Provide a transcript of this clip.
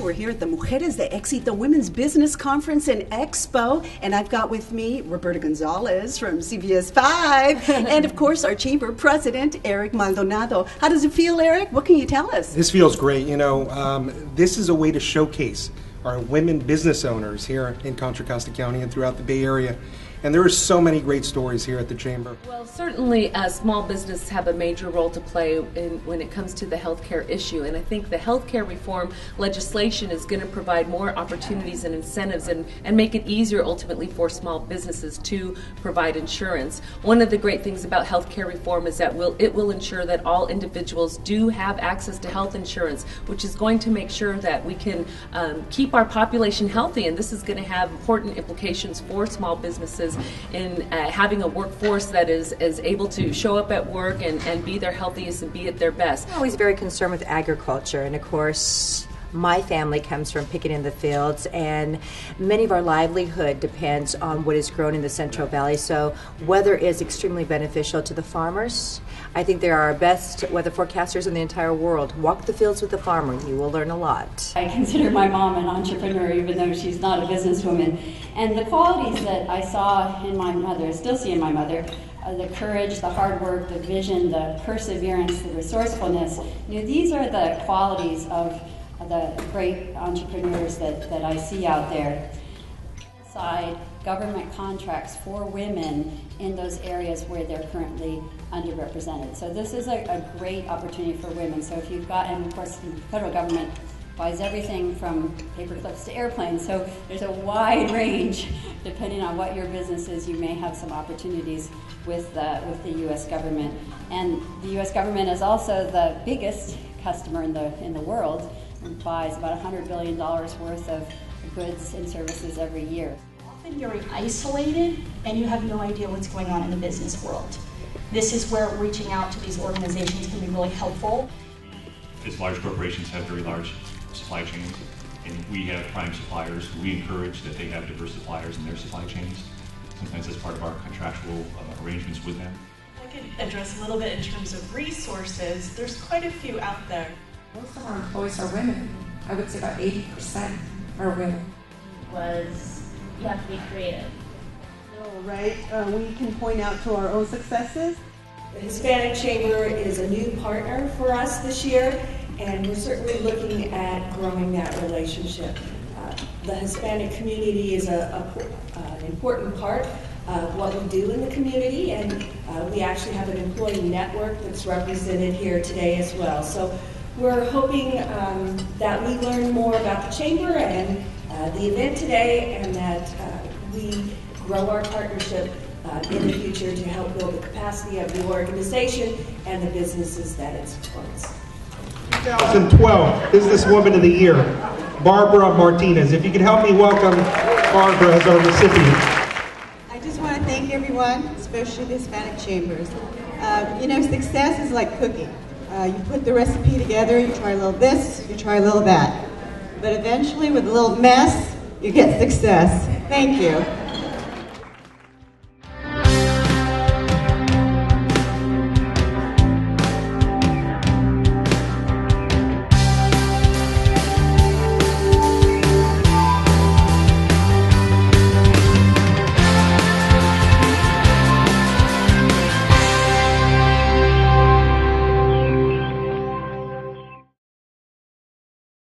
We're here at the Mujeres de Exito Women's Business Conference in Expo, and I've got with me Roberta Gonzalez from CBS 5, and of course our Chamber President, Eric Maldonado. How does it feel, Eric? What can you tell us? This feels great. This is a way to showcase our women business owners here in Contra Costa County and throughout the Bay Area. And there are so many great stories here at the Chamber. Well, certainly small businesses have a major role to play when it comes to the healthcare issue. And I think the healthcare reform legislation is going to provide more opportunities and incentives and make it easier ultimately for small businesses to provide insurance. One of the great things about healthcare reform is that it will ensure that all individuals do have access to health insurance, which is going to make sure that we can keep our population healthy. And this is going to have important implications for small businesses in having a workforce that is able to show up at work and be their healthiest and be at their best. I'm always very concerned with agriculture, and of course my family comes from picking in the fields, and many of our livelihood depends on what is grown in the Central Valley. So weather is extremely beneficial to the farmers. I think they are our best weather forecasters in the entire world. Walk the fields with a farmer, you will learn a lot. I consider my mom an entrepreneur, even though she's not a businesswoman. And the qualities that I saw in my mother, still see in my mother, the courage, the hard work, the vision, the perseverance, the resourcefulness, these are the qualities of the great entrepreneurs that I see out there. Side government contracts for women in those areas where they're currently underrepresented. So this is a great opportunity for women. So if you've got, and of course the federal government buys everything from paper clips to airplanes, so there's a wide range. Depending on what your business is, you may have some opportunities with the U.S. government. And the U.S. government is also the biggest customer in the world, and buys about $100 billion worth of goods and services every year. Often you're isolated and you have no idea what's going on in the business world. This is where reaching out to these organizations can be really helpful. As large corporations have very large supply chains, and we have prime suppliers. We encourage that they have diverse suppliers in their supply chains. Sometimes that's part of our contractual arrangements with them. I could address a little bit in terms of resources. There's quite a few out there. Most of our employees are women. I would say about 80% are women. You have to be creative. All right, we can point out to our own successes. The Hispanic Chamber is a new partner for us this year, and we're certainly looking at growing that relationship. The Hispanic community is an important part of what we do in the community, and we actually have an employee network that's represented here today as well. So we're hoping that we learn more about the Chamber and the event today, and that we grow our partnership in the future to help build the capacity of the organization and the businesses that it supports. 2012 Businesswoman of the Year, Barbara Martinez. If you could help me welcome Barbara as our recipient. I just want to thank everyone, especially the Hispanic Chambers. Success is like cooking. You put the recipe together, you try a little this, you try a little that. But eventually, with a little mess, you get success. Thank you.